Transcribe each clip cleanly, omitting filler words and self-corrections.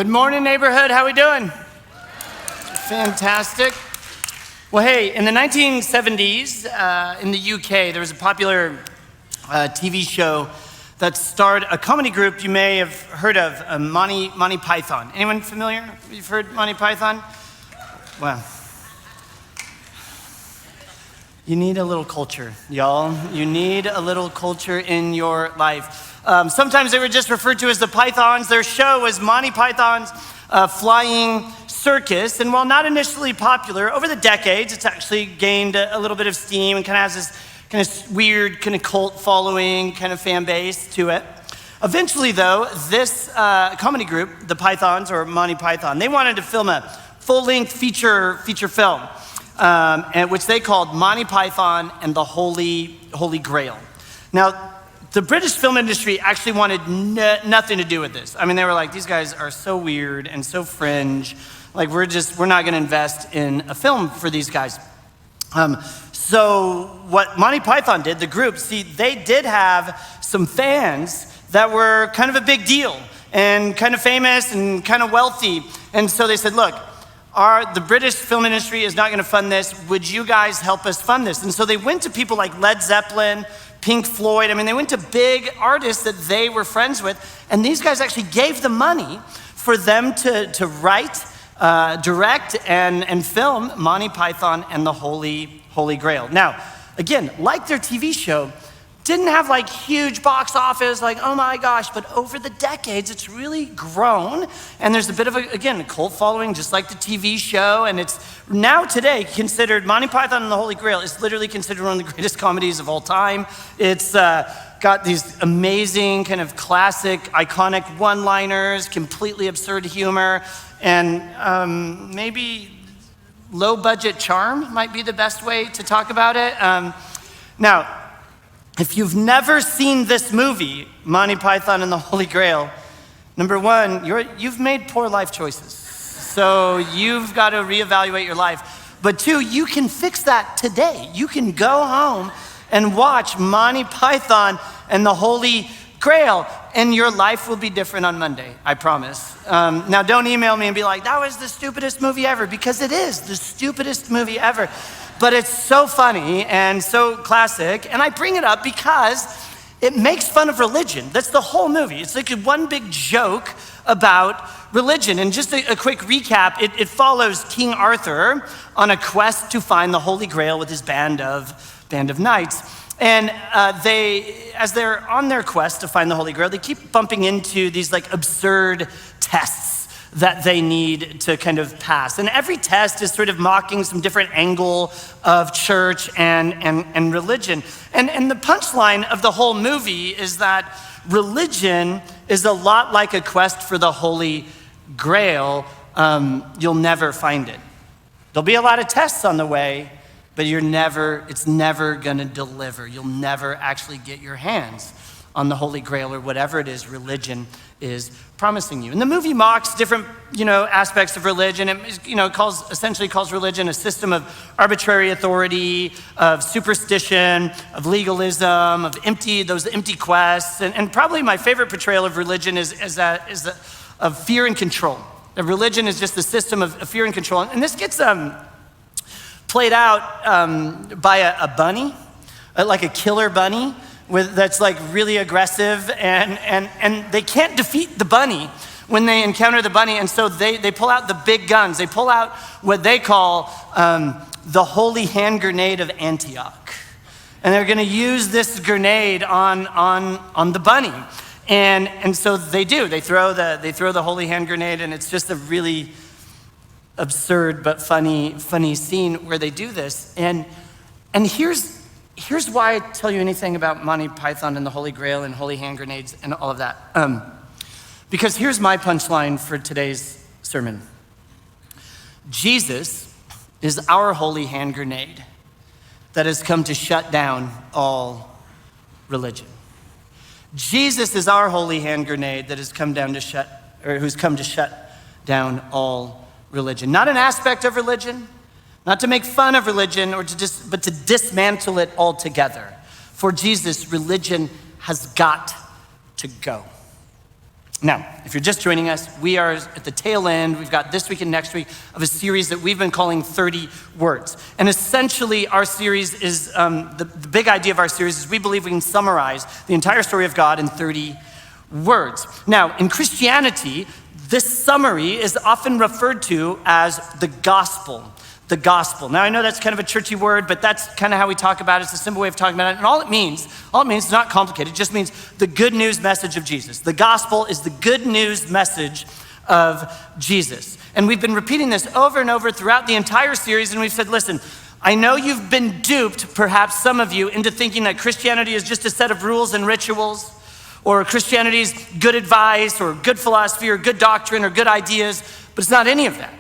Good morning, neighborhood. How we doing? Fantastic. Well, hey, in the 1970s in the UK, there was a popular TV show that starred a comedy group you may have heard of, Monty Python. Anyone familiar? You've heard Monty Python? Well, you need a little culture, y'all. You need a little culture in your life. Sometimes they were just referred to as the Pythons. Their show was Monty Python's Flying Circus. And while not initially popular, over the decades, it's actually gained a little bit of steam and kind of has this kind of weird kind of cult following, kind of fan base to it. Eventually, though, this comedy group, the Pythons or Monty Python, they wanted to film a full-length feature film, which they called Monty Python and the Holy Grail. Now, the British film industry actually wanted nothing to do with this. I mean, they were like, these guys are so weird and so fringe. Like, we're not going to invest in a film for these guys. So what Monty Python did, the group, they did have some fans that were kind of a big deal and kind of famous and kind of wealthy. And so they said, look, the British film industry is not going to fund this. Would you guys help us fund this? And so they went to people like Led Zeppelin, Pink Floyd. I mean, they went to big artists that they were friends with, and these guys actually gave them money for them to write, direct, and film Monty Python and the Holy Grail. Now, again, like their TV show, didn't have like huge box office, like, oh my gosh, but over the decades, it's really grown. And there's a bit of a cult following, just like the TV show. And it's now today considered, Monty Python and the Holy Grail is literally considered one of the greatest comedies of all time. It's got these amazing kind of classic, iconic one-liners, completely absurd humor, and maybe low-budget charm might be the best way to talk about it. Now, if you've never seen this movie, Monty Python and the Holy Grail, number one, you've made poor life choices. So you've got to reevaluate your life. But two, you can fix that today. You can go home and watch Monty Python and the Holy Grail, and your life will be different on Monday, I promise. Now, don't email me and be like, that was the stupidest movie ever, because it is the stupidest movie ever. But it's so funny and so classic, and I bring it up because it makes fun of religion. That's the whole movie. It's like one big joke about religion. And just a quick recap, it follows King Arthur on a quest to find the Holy Grail with his band of knights. And as they're on their quest to find the Holy Grail, they keep bumping into these like absurd tests that they need to kind of pass. And every test is sort of mocking some different angle of church and religion. And the punchline of the whole movie is that religion is a lot like a quest for the Holy Grail. You'll never find it. There'll be a lot of tests on the way, but it's never gonna deliver. You'll never actually get your hands on the Holy Grail or whatever it is religion is promising you. And the movie mocks different, aspects of religion. It, essentially calls religion a system of arbitrary authority, of superstition, of legalism, of those empty quests. And probably my favorite portrayal of religion is of fear and control. That religion is just the system of fear and control. And this gets played out by a bunny, like a killer bunny, that's like really aggressive, and they can't defeat the bunny when they encounter the bunny, and so they pull out the big guns. They pull out what they call the holy hand grenade of Antioch. And they're gonna use this grenade on the bunny. And so they do. They throw the holy hand grenade, and it's just a really absurd but funny scene where they do this. And here's why I tell you anything about Monty Python and the Holy Grail and holy hand grenades and all of that. Because here's my punchline for today's sermon. Jesus is our holy hand grenade that has come to shut down all religion. Jesus is our holy hand grenade that has come who's come to shut down all religion. Not an aspect of religion, not to make fun of religion, but to dismantle it altogether. For Jesus, religion has got to go. Now, if you're just joining us, we are at the tail end. We've got this week and next week of a series that we've been calling 30 Words. And essentially, our series is, the big idea of our series is we believe we can summarize the entire story of God in 30 words. Now, in Christianity, this summary is often referred to as the gospel. The gospel. Now, I know that's kind of a churchy word, but that's kind of how we talk about it. It's a simple way of talking about it. And all it means is not complicated. It just means the good news message of Jesus. The gospel is the good news message of Jesus. And we've been repeating this over and over throughout the entire series. And we've said, listen, I know you've been duped, perhaps some of you, into thinking that Christianity is just a set of rules and rituals, or Christianity is good advice, or good philosophy, or good doctrine, or good ideas, but it's not any of that.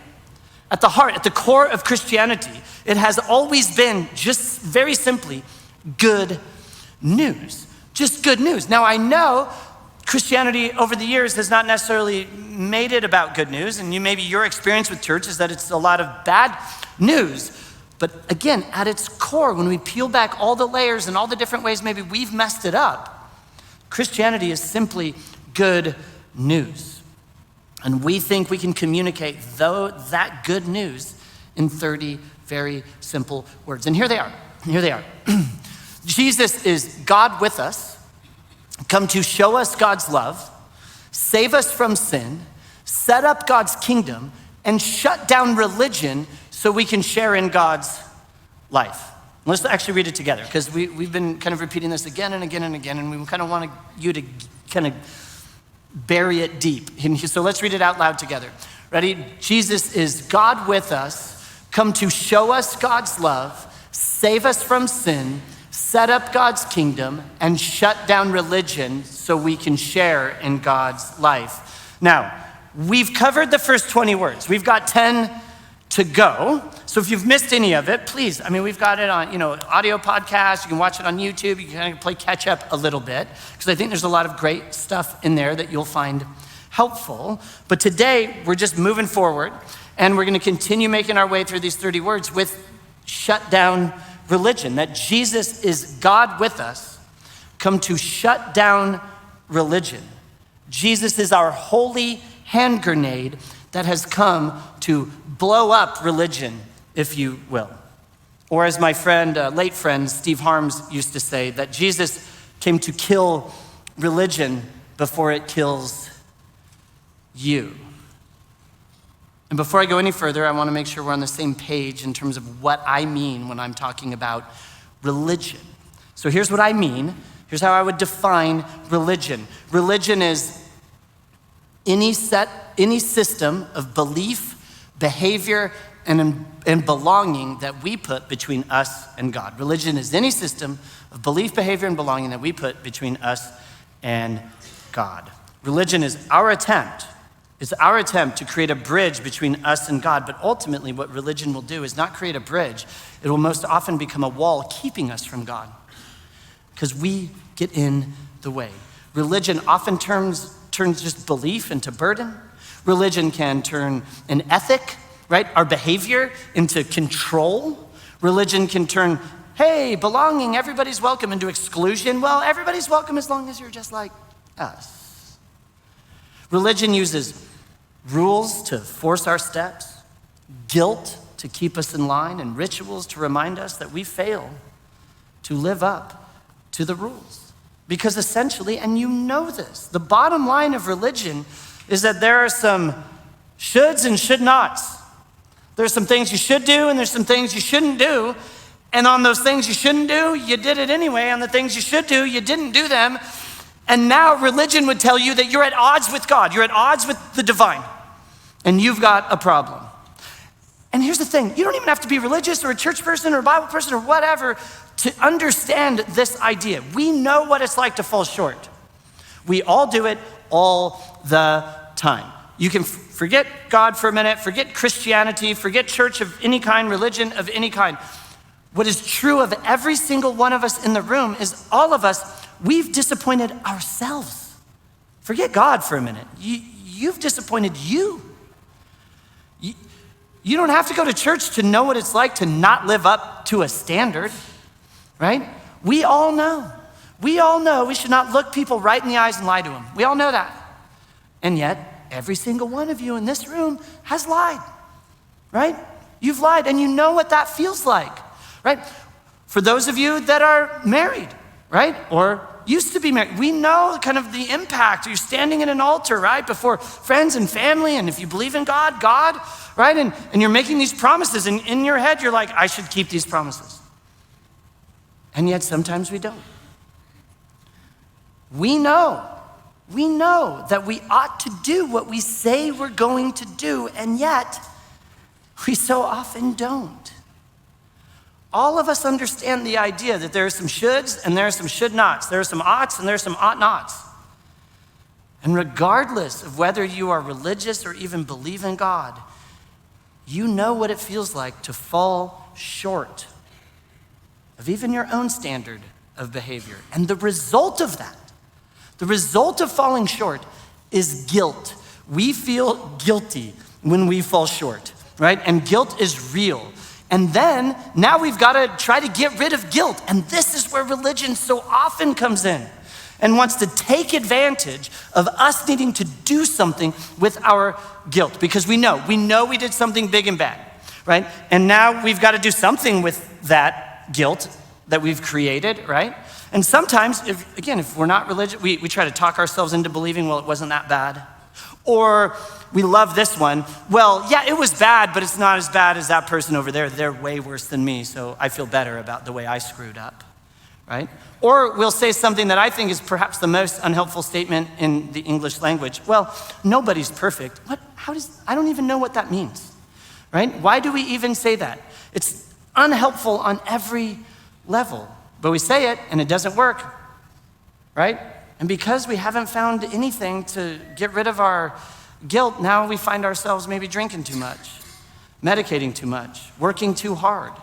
At the heart, at the core of Christianity, it has always been just very simply good news. Just good news. Now, I know Christianity over the years has not necessarily made it about good news, and maybe your experience with church is that it's a lot of bad news. But again, at its core, when we peel back all the layers and all the different ways maybe we've messed it up, Christianity is simply good news. And we think we can communicate that good news in 30 very simple words. And here they are. Here they are. Jesus is God with us, come to show us God's love, save us from sin, set up God's kingdom, and shut down religion so we can share in God's life. Let's actually read it together, because we've been kind of repeating this again and again and again, and we kind of want you to kind of bury it deep. So let's read it out loud together. Ready? Jesus is God with us, come to show us God's love, save us from sin, set up God's kingdom, and shut down religion so we can share in God's life. Now, we've covered the first 20 words. We've got 10 to go. So if you've missed any of it, please, we've got it on, audio podcast. You can watch it on YouTube. You can kind of play catch up a little bit, because I think there's a lot of great stuff in there that you'll find helpful. But today, we're just moving forward, and we're going to continue making our way through these 30 words with shut down religion, that Jesus is God with us, come to shut down religion. Jesus is our holy hand grenade that has come to blow up religion, if you will. Or as my friend, late friend, Steve Harms used to say, that Jesus came to kill religion before it kills you. And before I go any further, I want to make sure we're on the same page in terms of what I mean when I'm talking about religion. So here's what I mean. Here's how I would define religion. Religion is any system of belief, behavior, and belonging that we put between us and God. Religion is any system of belief, behavior, and belonging that we put between us and God. Religion is our attempt. It's our attempt to create a bridge between us and God, but ultimately what religion will do is not create a bridge. It will most often become a wall keeping us from God, because we get in the way. Religion often turns just belief into burden. Religion can turn an ethic, right, our behavior, into control. Religion can turn, hey, belonging, everybody's welcome, into exclusion. Well, everybody's welcome as long as you're just like us. Religion uses rules to force our steps, guilt to keep us in line, and rituals to remind us that we fail to live up to the rules. Because essentially, and you know this, the bottom line of religion is that there are some shoulds and should nots. There's some things you should do and there's some things you shouldn't do. And on those things you shouldn't do, you did it anyway. On the things you should do, you didn't do them. And now religion would tell you that you're at odds with God. You're at odds with the divine. And you've got a problem. And here's the thing. You don't even have to be religious or a church person or a Bible person or whatever to understand this idea. We know what it's like to fall short. We all do it all the time. You can forget God for a minute, forget Christianity, forget church of any kind, religion of any kind. What is true of every single one of us in the room is all of us, we've disappointed ourselves. Forget God for a minute. You've disappointed you. You don't have to go to church to know what it's like to not live up to a standard, right? We all know. We all know we should not look people right in the eyes and lie to them. We all know that. And yet, every single one of you in this room has lied, right? You've lied, and you know what that feels like, right? For those of you that are married, right? Or used to be married, we know kind of the impact. You're standing at an altar, right? Before friends and family, and if you believe in God, right? And you're making these promises, and in your head, you're like, I should keep these promises. And yet, sometimes we don't. We know that we ought to do what we say we're going to do, and yet, we so often don't. All of us understand the idea that there are some shoulds and there are some should nots. There are some oughts and there are some ought nots. And regardless of whether you are religious or even believe in God, you know what it feels like to fall short of even your own standard of behavior. And the result of that, the result of falling short is guilt. We feel guilty when we fall short, right? And guilt is real. And then now we've got to try to get rid of guilt. And this is where religion so often comes in and wants to take advantage of us needing to do something with our guilt, because we know we did something big and bad, right? And now we've got to do something with that guilt that we've created, right? And sometimes, if we're not religious, we try to talk ourselves into believing, well, it wasn't that bad. Or we love this one. Well, yeah, it was bad, but it's not as bad as that person over there. They're way worse than me, so I feel better about the way I screwed up, right? Or we'll say something that I think is perhaps the most unhelpful statement in the English language. Well, nobody's perfect. I don't even know what that means, right? Why do we even say that? It's unhelpful on every level, but we say it and it doesn't work, right? And because we haven't found anything to get rid of our guilt, now we find ourselves maybe drinking too much, medicating too much, working too hard,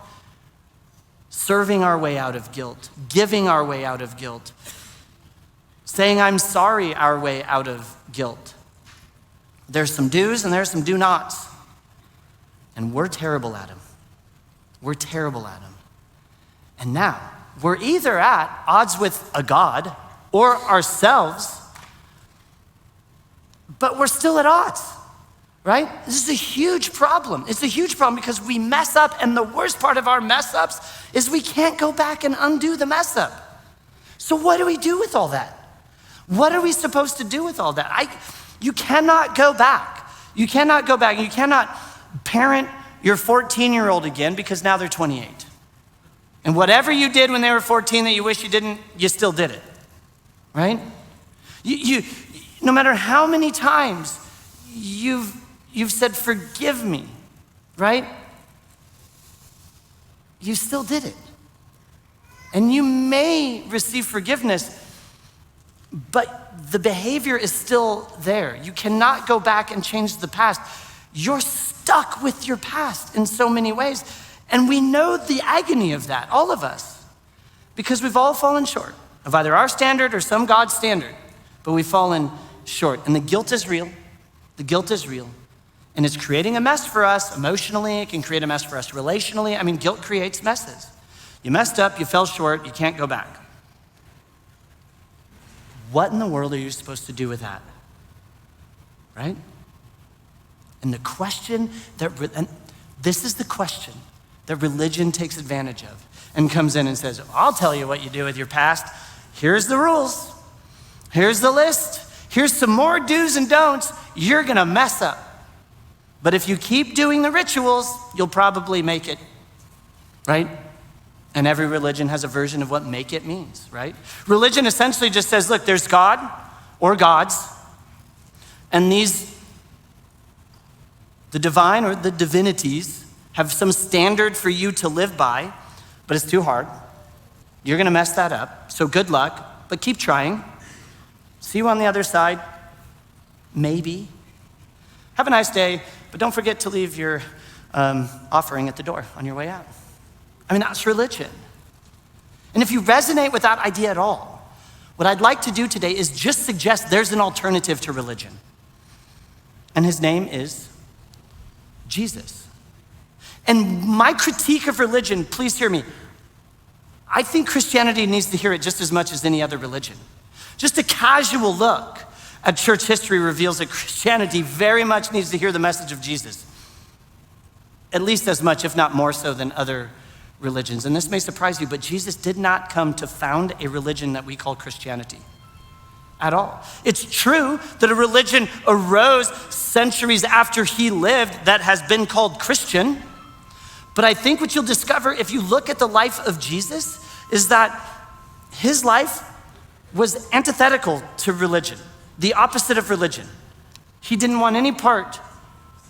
serving our way out of guilt, giving our way out of guilt, saying I'm sorry our way out of guilt. There's some do's and there's some do nots. And we're terrible at them. We're terrible at them. And now we're either at odds with a God or ourselves, but we're still at odds, right? This is a huge problem. It's a huge problem because we mess up, and the worst part of our mess ups is we can't go back and undo the mess up. So what do we do with all that? What are we supposed to do with all that? You cannot go back. You cannot go back. You cannot parent your 14-year-old again because now they're 28. And whatever you did when they were 14 that you wish you didn't, you still did it. Right? You no matter how many times you've said, forgive me, right? You still did it. And you may receive forgiveness, but the behavior is still there. You cannot go back and change the past. You're stuck with your past in so many ways. And we know the agony of that, all of us, because we've all fallen short of either our standard or some God's standard, but we've fallen short. And the guilt is real. The guilt is real. And it's creating a mess for us emotionally. It can create a mess for us relationally. I mean, guilt creates messes. You messed up, you fell short, you can't go back. What in the world are you supposed to do with that? Right? And the question and this is the question that religion takes advantage of and comes in and says, I'll tell you what you do with your past. Here's the rules. Here's the list. Here's some more do's and don'ts. You're gonna mess up. But if you keep doing the rituals, you'll probably make it, right? And every religion has a version of what make it means, right? Religion essentially just says, look, there's God or gods, and the divine or the divinities have some standard for you to live by, but it's too hard. You're gonna mess that up, so good luck, but keep trying. See you on the other side, maybe. Have a nice day, but don't forget to leave your offering at the door on your way out. I mean, that's religion. And if you resonate with that idea at all, what I'd like to do today is just suggest there's an alternative to religion. And his name is Jesus. And my critique of religion, please hear me, I think Christianity needs to hear it just as much as any other religion. Just a casual look at church history reveals that Christianity very much needs to hear the message of Jesus, at least as much, if not more so, than other religions. And this may surprise you, but Jesus did not come to found a religion that we call Christianity at all. It's true that a religion arose centuries after he lived that has been called Christian, but I think what you'll discover if you look at the life of Jesus is that his life was antithetical to religion, the opposite of religion. He didn't want any part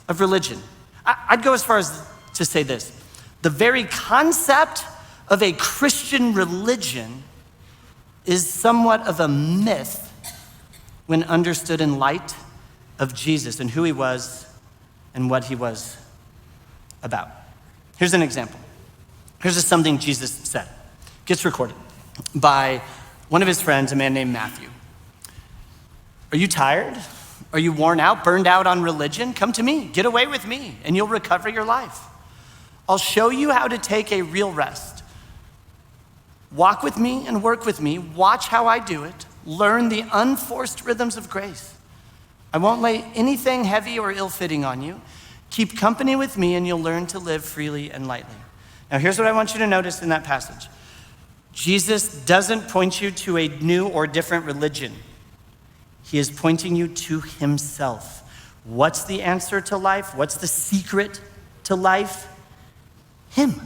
of religion. I'd go as far as to say this: the very concept of a Christian religion is somewhat of a myth when understood in light of Jesus and who he was and what he was about. Here's an example. Here's something Jesus said. It gets recorded by one of his friends, a man named Matthew. Are you tired? Are you worn out, burned out on religion? Come to me, get away with me, and you'll recover your life. I'll show you how to take a real rest. Walk with me and work with me. Watch how I do it. Learn the unforced rhythms of grace. I won't lay anything heavy or ill-fitting on you. Keep company with me and you'll learn to live freely and lightly. Now here's what I want you to notice in that passage. Jesus doesn't point you to a new or different religion. He is pointing you to himself. What's the answer to life? What's the secret to life? Him.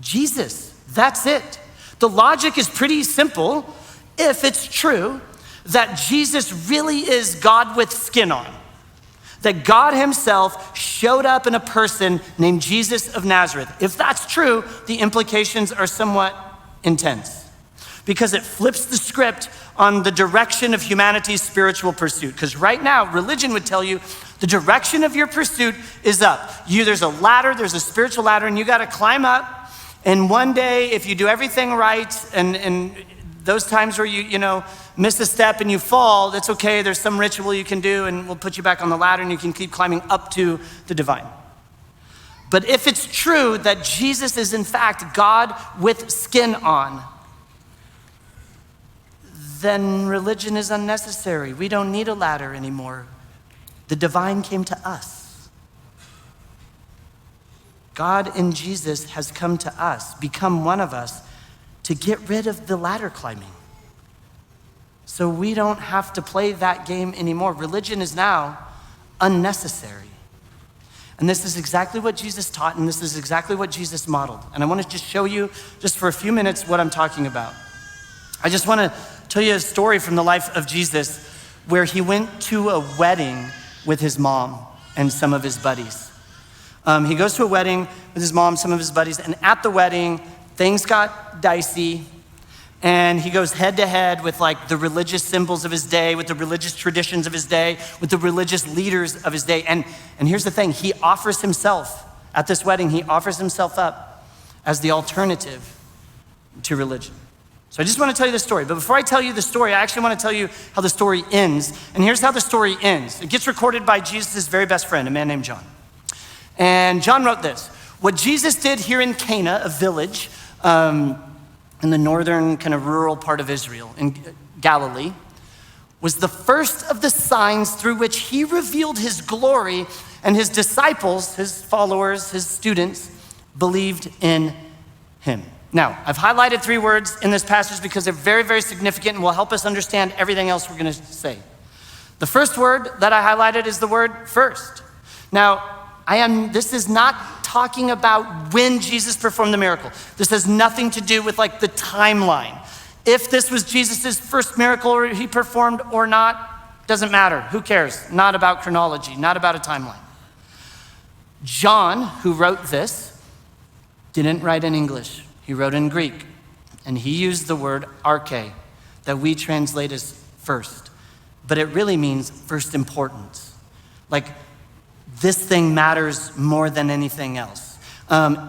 Jesus. That's it. The logic is pretty simple if it's true that Jesus really is God with skin on. That God himself showed up in a person named Jesus of Nazareth. If that's true, the implications are somewhat intense, because it flips the script on the direction of humanity's spiritual pursuit. Because right now, religion would tell you the direction of your pursuit is up. There's a ladder, there's a spiritual ladder, and you got to climb up. And one day, if you do everything right, and those times where you miss a step and you fall, that's okay. There's some ritual you can do, and we'll put you back on the ladder, and you can keep climbing up to the divine. But if it's true that Jesus is in fact God with skin on, then religion is unnecessary. We don't need a ladder anymore. The divine came to us. God in Jesus has come to us, become one of us, to get rid of the ladder climbing. So we don't have to play that game anymore. Religion is now unnecessary. And this is exactly what Jesus taught, and this is exactly what Jesus modeled. And I want to just show you, just for a few minutes, what I'm talking about. I just want to tell you a story from the life of Jesus where he went to a wedding with his mom and some of his buddies. He goes to a wedding with his mom, some of his buddies, and at the wedding, things got dicey, and he goes head to head with like the religious symbols of his day, with the religious traditions of his day, with the religious leaders of his day. And here's the thing, he offers himself, at this wedding, he offers himself up as the alternative to religion. So I just want to tell you the story. But before I tell you the story, I actually want to tell you how the story ends. And here's how the story ends. It gets recorded by Jesus' very best friend, a man named John. And John wrote this: what Jesus did here in Cana, a village in the northern kind of rural part of Israel, in Galilee, was the first of the signs through which he revealed his glory, and his disciples, his followers, his students, believed in him. Now, I've highlighted 3 words in this passage because they're very, very significant and will help us understand everything else we're going to say. The first word that I highlighted is the word first. Now, this is not talking about when Jesus performed the miracle. This has nothing to do with like the timeline. If this was Jesus's first miracle he performed or not, doesn't matter. Who cares? Not about chronology, not about a timeline. John, who wrote this, didn't write in English. He wrote in Greek, and he used the word arche, that we translate as first, but it really means first importance. Like, this thing matters more than anything else.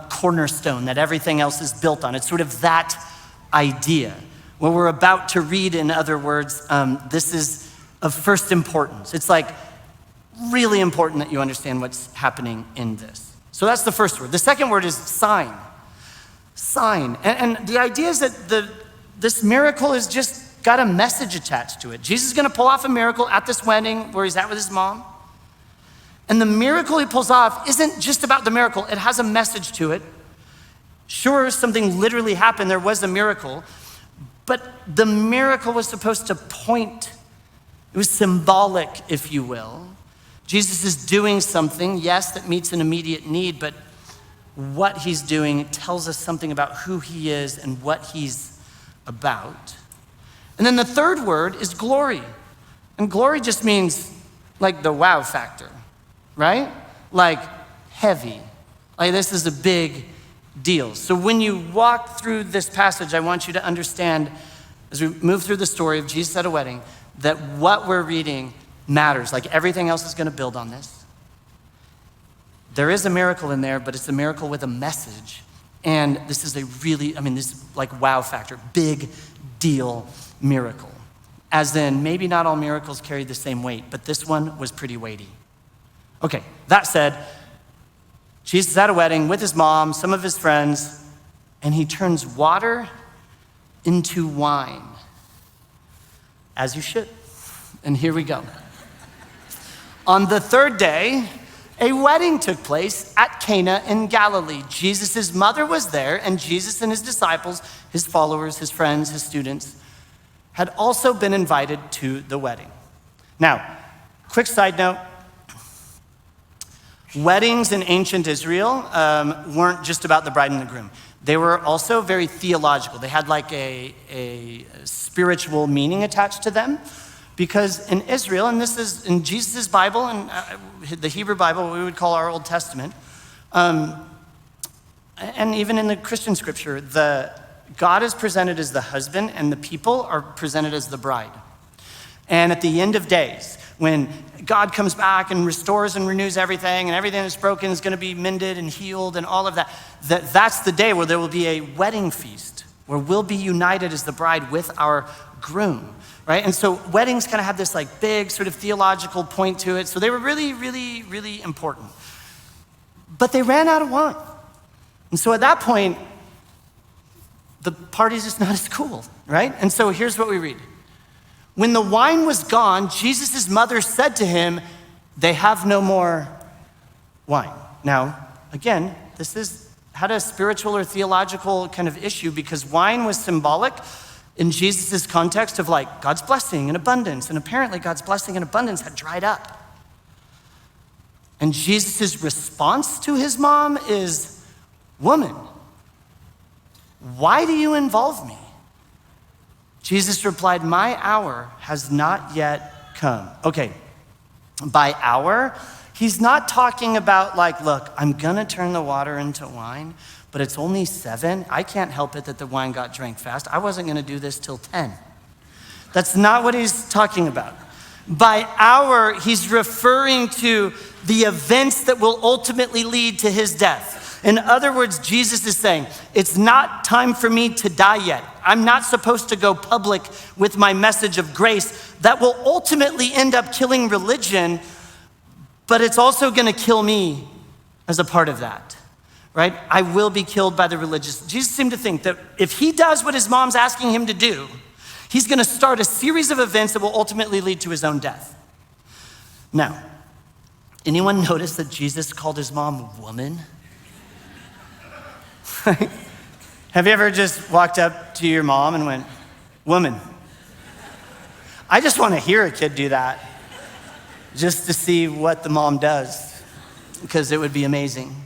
Cornerstone that everything else is built on. It's sort of that idea. What we're about to read, in other words, this is of first importance. It's like really important that you understand what's happening in this. So that's the first word. The second word is sign. Sign. And the idea is that this miracle is just got a message attached to it. Jesus is gonna pull off a miracle at this wedding where he's at with his mom. And the miracle he pulls off isn't just about the miracle, it has a message to it. Sure, something literally happened, there was a miracle, but the miracle was supposed to point, it was symbolic, if you will. Jesus is doing something, yes, that meets an immediate need, but what he's doing tells us something about who he is and what he's about. And then the third word is glory. And glory just means like the wow factor, right? Like heavy. Like this is a big deal. So when you walk through this passage, I want you to understand as we move through the story of Jesus at a wedding, that what we're reading matters. Like everything else is gonna build on this. There is a miracle in there, but it's a miracle with a message. And this is a really, this is like wow factor, big deal miracle. As in, maybe not all miracles carry the same weight, but this one was pretty weighty. Okay, that said, Jesus is at a wedding with his mom, some of his friends, and he turns water into wine, as you should. And here we go. On the third day, a wedding took place at Cana in Galilee. Jesus' mother was there, and Jesus and his disciples, his followers, his friends, his students, had also been invited to the wedding. Now, quick side note, weddings in ancient Israel weren't just about the bride and the groom. They were also very theological. They had like a spiritual meaning attached to them. Because in Israel, and this is in Jesus' Bible and the Hebrew Bible, what we would call our Old Testament, and even in the Christian scripture, God is presented as the husband and the people are presented as the bride. And at the end of days, when God comes back and restores and renews everything and everything that's broken is gonna be mended and healed and all of that, that's the day where there will be a wedding feast, where we'll be united as the bride with our groom. Right? And so weddings kind of have this like big sort of theological point to it. So they were really, really, really important. But they ran out of wine. And so at that point, the party's just not as cool, right? And so here's what we read. When the wine was gone, Jesus' mother said to him, "They have no more wine." Now, again, this had a spiritual or theological kind of issue because wine was symbolic in Jesus' context of like God's blessing and abundance. And apparently God's blessing and abundance had dried up. And Jesus' response to his mom is, "Woman, why do you involve me?" Jesus replied, "My hour has not yet come." Okay, by hour, he's not talking about like, look, I'm gonna turn the water into wine, but it's only 7. I can't help it that the wine got drank fast. I wasn't gonna do this till 10. That's not what he's talking about. By hour, he's referring to the events that will ultimately lead to his death. In other words, Jesus is saying, it's not time for me to die yet. I'm not supposed to go public with my message of grace that will ultimately end up killing religion, but it's also gonna kill me as a part of that. Right? I will be killed by the religious. Jesus seemed to think that if he does what his mom's asking him to do, he's gonna start a series of events that will ultimately lead to his own death. Now, anyone notice that Jesus called his mom woman? Have you ever just walked up to your mom and went, "Woman"? I just wanna hear a kid do that just to see what the mom does, because it would be amazing.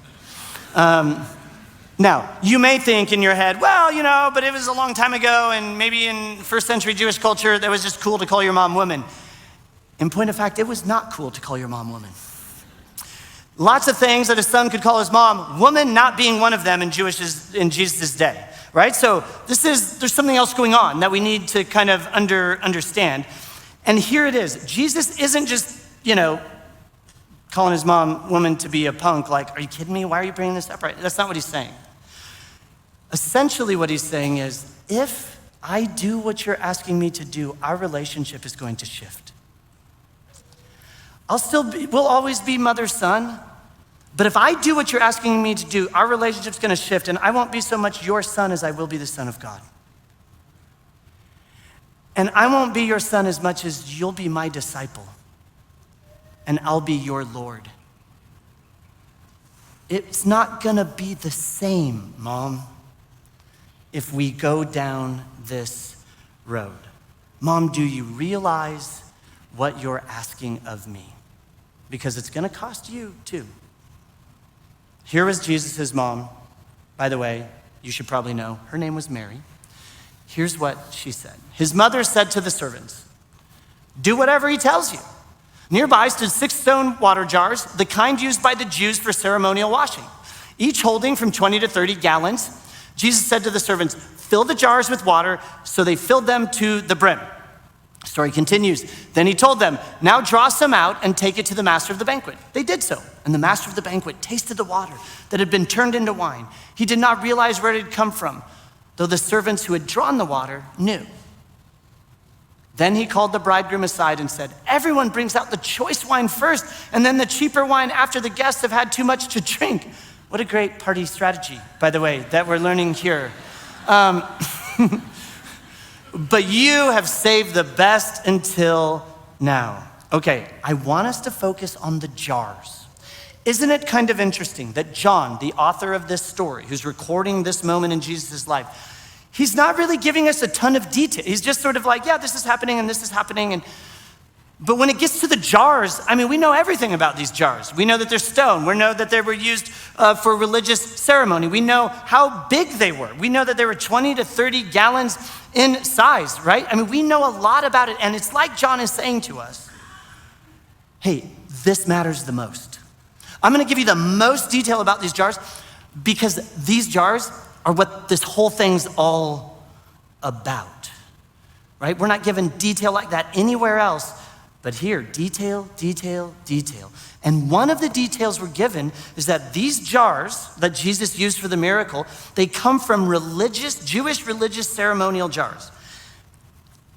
Now, you may think in your head, well, but it was a long time ago, and maybe in first century Jewish culture, that was just cool to call your mom woman. In point of fact, it was not cool to call your mom woman. Lots of things that a son could call his mom, woman not being one of them in Jesus' day, right? So there's something else going on that we need to kind of understand. And here it is. Jesus isn't just, calling his mom woman to be a punk, like, are you kidding me? Why are you bringing this up? Right? That's not what he's saying. Essentially what he's saying is, if I do what you're asking me to do, our relationship is going to shift. We'll always be mother-son, but if I do what you're asking me to do, our relationship's gonna shift, and I won't be so much your son as I will be the son of God. And I won't be your son as much as you'll be my disciple, and I'll be your Lord. It's not gonna be the same, Mom, if we go down this road. Mom, do you realize what you're asking of me? Because it's gonna cost you too. Here was Jesus' mom. By the way, you should probably know, her name was Mary. Here's what she said. His mother said to the servants, do whatever he tells you. Nearby stood 6 stone water jars, the kind used by the Jews for ceremonial washing, each holding from 20 to 30 gallons. Jesus said to the servants, fill the jars with water, so they filled them to the brim. The story continues. Then he told them, now draw some out and take it to the master of the banquet. They did so, and the master of the banquet tasted the water that had been turned into wine. He did not realize where it had come from, though the servants who had drawn the water knew. Then he called the bridegroom aside and said, everyone brings out the choice wine first, and then the cheaper wine after the guests have had too much to drink. What a great party strategy, by the way, that we're learning here. But you have saved the best until now. Okay, I want us to focus on the jars. Isn't it kind of interesting that John, the author of this story, who's recording this moment in Jesus' life, he's not really giving us a ton of detail. He's just sort of like, yeah, this is happening and this is happening. But when it gets to the jars, I mean, we know everything about these jars. We know that they're stone. We know that they were used for religious ceremony. We know how big they were. We know that they were 20 to 30 gallons in size, right? I mean, we know a lot about it. And it's like John is saying to us, hey, this matters the most. I'm gonna give you the most detail about these jars because these jars are what this whole thing's all about, right? We're not given detail like that anywhere else. But here, detail, detail, detail. And one of the details we're given is that these jars that Jesus used for the miracle, they come from Jewish religious ceremonial jars.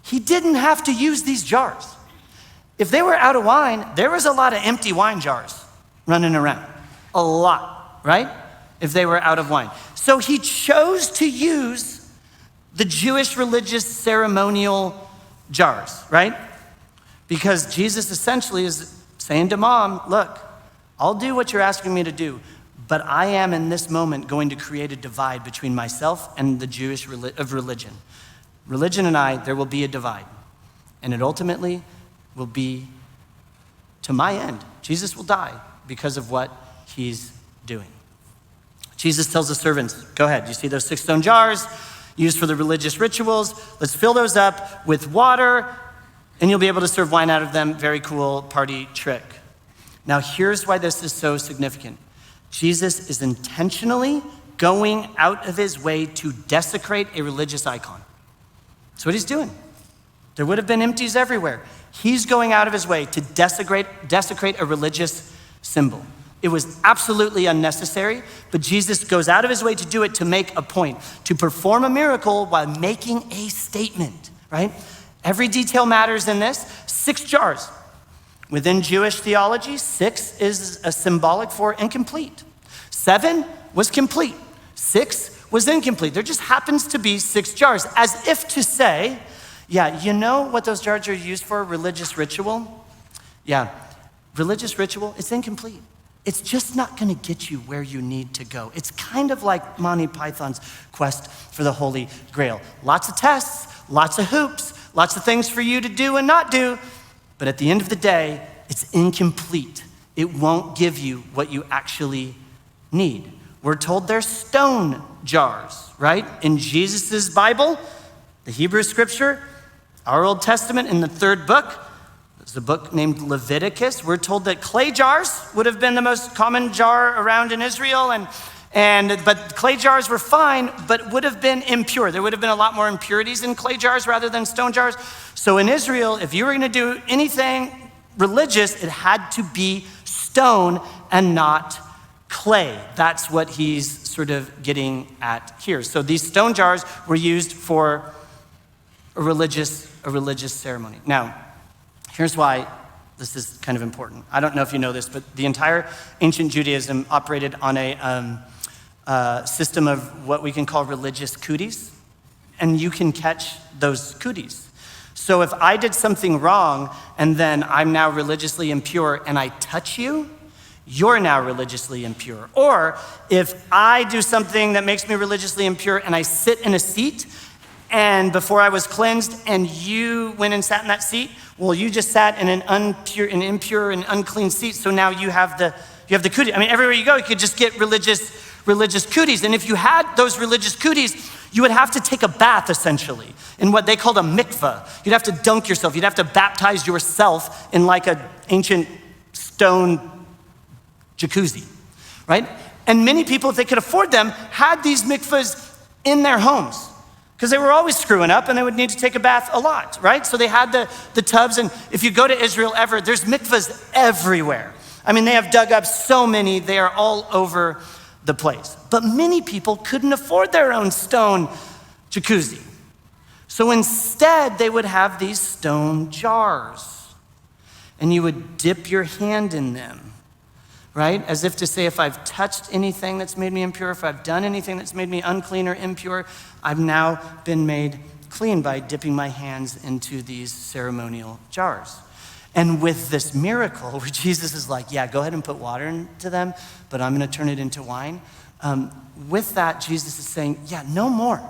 He didn't have to use these jars. If they were out of wine, there was a lot of empty wine jars running around. A lot, right? If they were out of wine. So he chose to use the Jewish religious ceremonial jars, right? Because Jesus essentially is saying to mom, look, I'll do what you're asking me to do, but I am in this moment going to create a divide between myself and the Jewish religion. Religion and I, there will be a divide. And it ultimately will be to my end. Jesus will die because of what he's doing. Jesus tells the servants, go ahead, you see those 6 stone jars used for the religious rituals? Let's fill those up with water, and you'll be able to serve wine out of them. Very cool party trick. Now, here's why this is so significant. Jesus is intentionally going out of his way to desecrate a religious icon. That's what he's doing. There would have been empties everywhere. He's going out of his way to desecrate a religious symbol. It was absolutely unnecessary, but Jesus goes out of his way to do it to make a point, to perform a miracle while making a statement, right? Every detail matters in this. 6 jars. Within Jewish theology, 6 is a symbolic for incomplete. 7 was complete. 6 was incomplete. There just happens to be 6 jars, as if to say, yeah, you know what those jars are used for? Religious ritual? Yeah, religious ritual, it's incomplete. It's just not gonna get you where you need to go. It's kind of like Monty Python's quest for the Holy Grail. Lots of tests, lots of hoops, lots of things for you to do and not do, but at the end of the day, it's incomplete. It won't give you what you actually need. We're told they're stone jars, right? In Jesus' Bible, the Hebrew scripture, our Old Testament in the 3rd book, there's a book named Leviticus. We're told that clay jars would have been the most common jar around in Israel, but clay jars were fine, but would have been impure. There would have been a lot more impurities in clay jars rather than stone jars. So in Israel, if you were gonna do anything religious, it had to be stone and not clay. That's what he's sort of getting at here. So these stone jars were used for a religious ceremony. Now, here's why this is kind of important. I don't know if you know this, but the entire ancient Judaism operated on a system of what we can call religious cooties, and you can catch those cooties. So if I did something wrong and then I'm now religiously impure and I touch you, you're now religiously impure. Or if I do something that makes me religiously impure and I sit in a seat and before I was cleansed and you went and sat in that seat, well, you just sat in an impure and unclean seat, so now you have the cooties. I mean, everywhere you go, you could just get religious cooties. And if you had those religious cooties, you would have to take a bath, essentially, in what they called a mikveh. You'd have to dunk yourself. You'd have to baptize yourself in like an ancient stone jacuzzi, right? And many people, if they could afford them, had these mikvahs in their homes because they were always screwing up and they would need to take a bath a lot, right? So they had the tubs. And if you go to Israel ever, there's mikvahs everywhere. I mean, they have dug up so many, they are all over the place. But many people couldn't afford their own stone jacuzzi. So instead, they would have these stone jars. And you would dip your hand in them, right? As if to say, if I've touched anything that's made me impure, if I've done anything that's made me unclean or impure, I've now been made clean by dipping my hands into these ceremonial jars. And with this miracle where Jesus is like, yeah, go ahead and put water into them, but I'm gonna turn it into wine. With that, Jesus is saying, yeah, no more.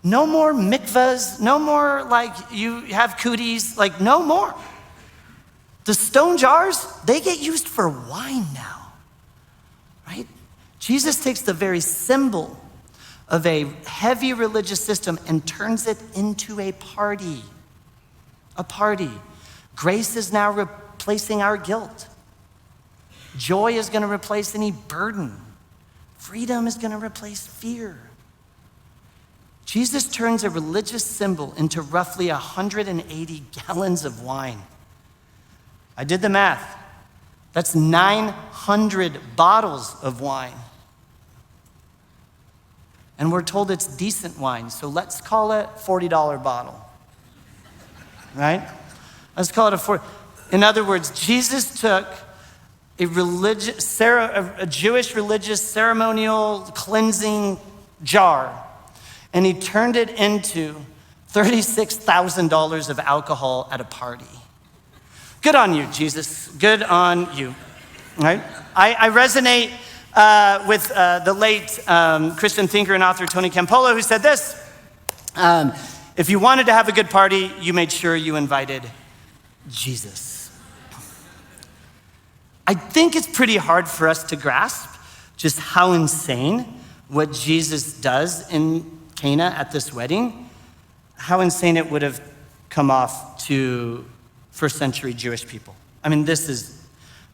No more mikvahs, no more like you have cooties, like no more. The stone jars, they get used for wine now, right? Jesus takes the very symbol of a heavy religious system and turns it into a party. A party. Grace is now replacing our guilt. Joy is going to replace any burden. Freedom is going to replace fear. Jesus turns a religious symbol into roughly 180 gallons of wine. I did the math. That's 900 bottles of wine. And we're told it's decent wine, so let's call it $40 bottle, right? Let's call it in other words, Jesus took a Jewish religious ceremonial cleansing jar and he turned it into $36,000 of alcohol at a party. Good on you, Jesus. Good on you, right? I resonate with the late Christian thinker and author Tony Campolo, who said this, if you wanted to have a good party, you made sure you invited Jesus. I think it's pretty hard for us to grasp just how insane what Jesus does in Cana at this wedding, how insane it would have come off to first century Jewish people. I mean, this is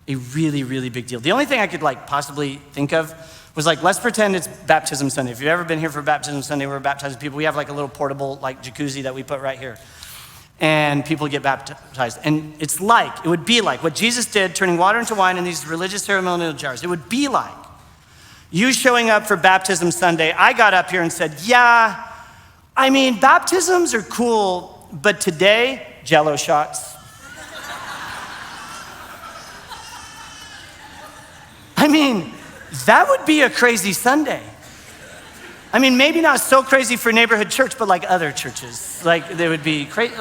a really, really big deal. The only thing I could possibly think of was let's pretend it's Baptism Sunday. If you've ever been here for Baptism Sunday, we're baptizing people. We have a little portable jacuzzi that we put right here. And people get baptized. And it would be like what Jesus did, turning water into wine in these religious ceremonial jars. It would be like you showing up for Baptism Sunday. I got up here and said, yeah, I mean, baptisms are cool, but today, Jell-O shots. I mean, that would be a crazy Sunday. I mean, maybe not so crazy for neighborhood church, but other churches. They would be crazy.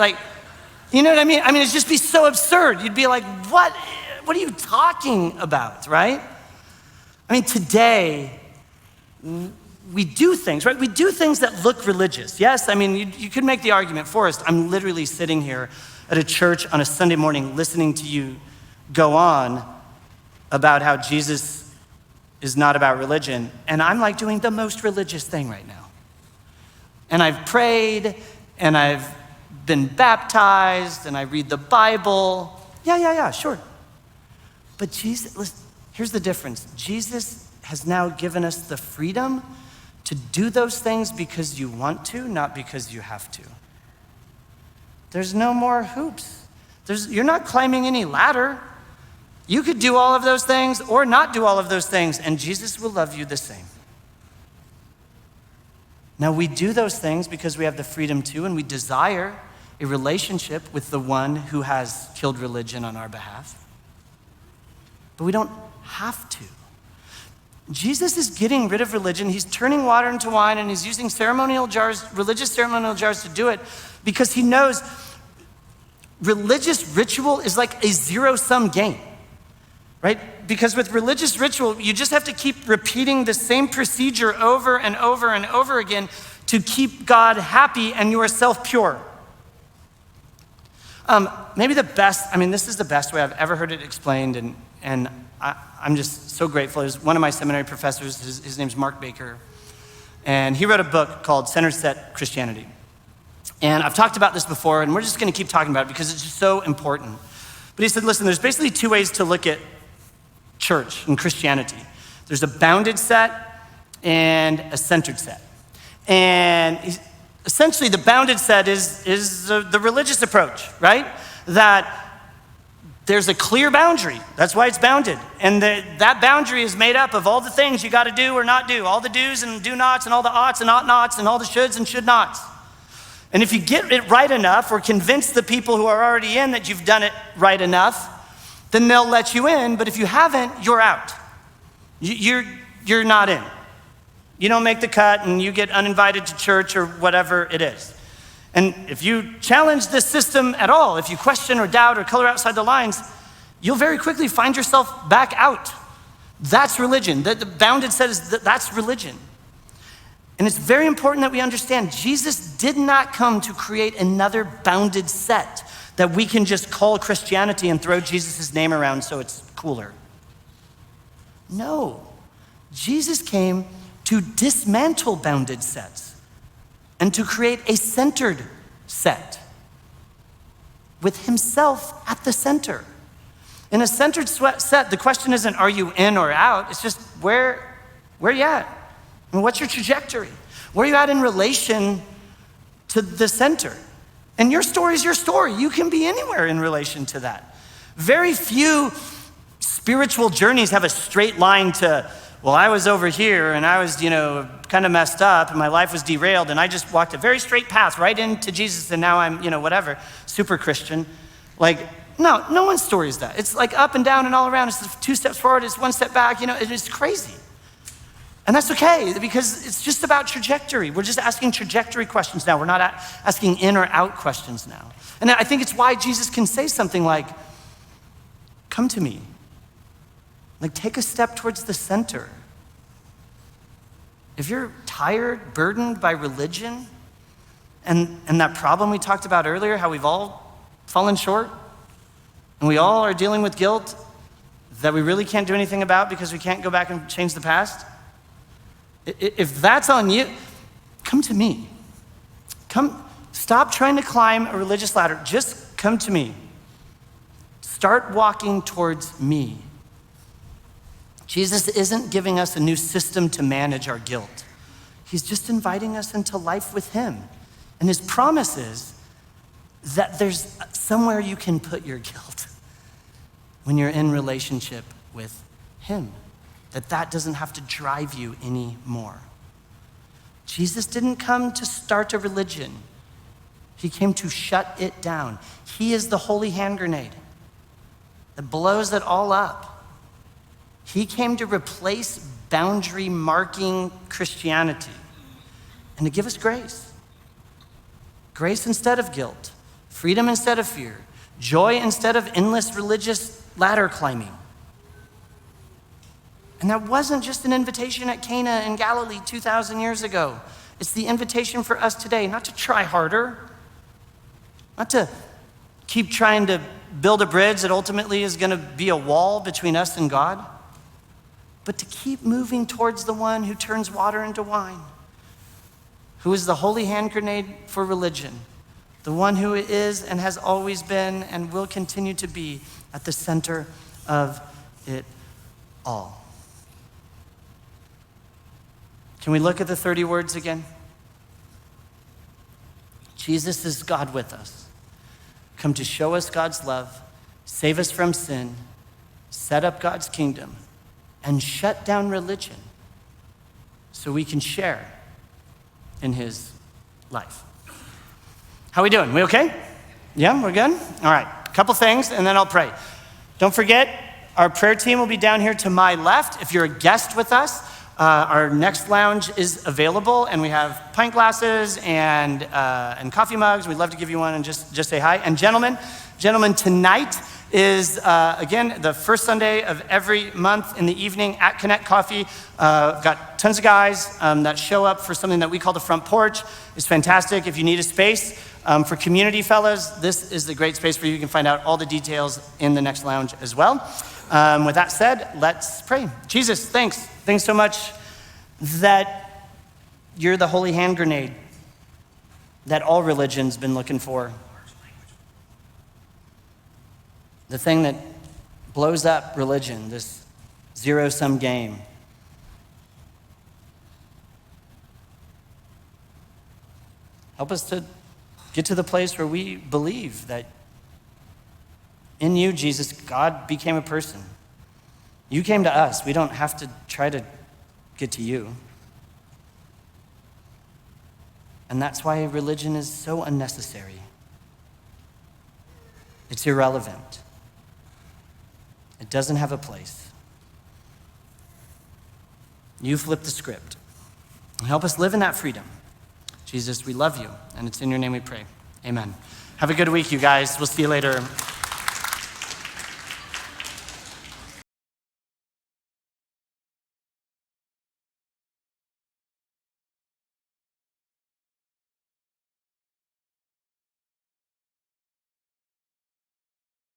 You know what I mean? I mean, it'd just be so absurd. You'd be like, what are you talking about, right? I mean, today, we do things, right? We do things that look religious. Yes, I mean, you could make the argument, Forrest, I'm literally sitting here at a church on a Sunday morning listening to you go on about how Jesus is not about religion, and I'm doing the most religious thing right now. And I've prayed, and I've been baptized, and I read the Bible. Yeah, sure. But Jesus, listen, here's the difference. Jesus has now given us the freedom to do those things because you want to, not because you have to. There's no more hoops. You're not climbing any ladder. You could do all of those things or not do all of those things, and Jesus will love you the same. Now, we do those things because we have the freedom to, and we desire a relationship with the one who has killed religion on our behalf. But we don't have to. Jesus is getting rid of religion. He's turning water into wine, and he's using religious ceremonial jars to do it because he knows religious ritual is like a zero-sum game, right? Because with religious ritual, you just have to keep repeating the same procedure over and over and over again to keep God happy and yourself pure. Maybe this is the best way I've ever heard it explained, and I'm just so grateful. It was one of my seminary professors, his name's Mark Baker, and he wrote a book called Center-Set Christianity. And I've talked about this before, and we're just gonna keep talking about it because it's just so important. But he said, listen, there's basically two ways to look at church and Christianity. There's a bounded set and a centered set. And essentially the bounded set is the religious approach, right? That there's a clear boundary. That's why it's bounded. And that boundary is made up of all the things you gotta do or not do, all the do's and do nots and all the oughts and ought nots and all the shoulds and should nots. And if you get it right enough or convince the people who are already in that you've done it right enough, then they'll let you in. But if you haven't, you're out. You're not in. You don't make the cut and you get uninvited to church or whatever it is. And if you challenge this system at all, if you question or doubt or color outside the lines, you'll very quickly find yourself back out. That's religion. The bounded set is that's religion. And it's very important that we understand Jesus did not come to create another bounded set that we can just call Christianity and throw Jesus' name around so it's cooler. No, Jesus came to dismantle bounded sets and to create a centered set with himself at the center. In a centered set, the question isn't, are you in or out? It's just, where you at? I mean, what's your trajectory? Where are you at in relation to the center? And your story is your story. You can be anywhere in relation to that. Very few spiritual journeys have a straight line to, well, I was over here and I was, kind of messed up and my life was derailed and I just walked a very straight path right into Jesus and now I'm, whatever, super Christian. Like, no one's story is that. It's like up and down and all around. It's 2 steps forward, it's 1 step back, it's crazy. And that's okay, because it's just about trajectory. We're just asking trajectory questions now. We're not asking in or out questions now. And I think it's why Jesus can say something like, come to me. Like, take a step towards the center. If you're tired, burdened by religion, and that problem we talked about earlier, how we've all fallen short, and we all are dealing with guilt that we really can't do anything about because we can't go back and change the past, if that's on you, come to me. Stop trying to climb a religious ladder. Just come to me. Start walking towards me. Jesus isn't giving us a new system to manage our guilt. He's just inviting us into life with him. And his promise is that there's somewhere you can put your guilt when you're in relationship with him. That doesn't have to drive you anymore. Jesus didn't come to start a religion. He came to shut it down. He is the holy hand grenade that blows it all up. He came to replace boundary marking Christianity and to give us grace. Grace instead of guilt, freedom instead of fear, joy instead of endless religious ladder climbing. And that wasn't just an invitation at Cana in Galilee 2,000 years ago. It's the invitation for us today, not to try harder, not to keep trying to build a bridge that ultimately is gonna be a wall between us and God, but to keep moving towards the one who turns water into wine, who is the holy hand grenade for religion, the one who is and has always been and will continue to be at the center of it all. Can we look at the 30 words again? Jesus is God with us, come to show us God's love, save us from sin, set up God's kingdom, and shut down religion so we can share in his life. How we doing? We okay? Yeah, we're good? All right, a couple things and then I'll pray. Don't forget, our prayer team will be down here to my left. If you're a guest with us, our next lounge is available, and we have pint glasses and coffee mugs. We'd love to give you one and just say hi. And gentlemen, Gentlemen, tonight is, again, the first Sunday of every month in the evening at Connect Coffee. We've got tons of guys that show up for something that we call the front porch. It's fantastic. If you need a space for community fellas, this is the great space for you. You can find out all the details in the next lounge as well. With that said, let's pray. Jesus, thanks. Thanks so much that you're the holy hand grenade that all religion's been looking for. The thing that blows up religion, this zero-sum game. Help us to get to the place where we believe that in you, Jesus, God became a person. You came to us. We don't have to try to get to you. And that's why religion is so unnecessary. It's irrelevant. It doesn't have a place. You flip the script. Help us live in that freedom. Jesus, we love you, and it's in your name we pray. Amen. Have a good week, you guys. We'll see you later.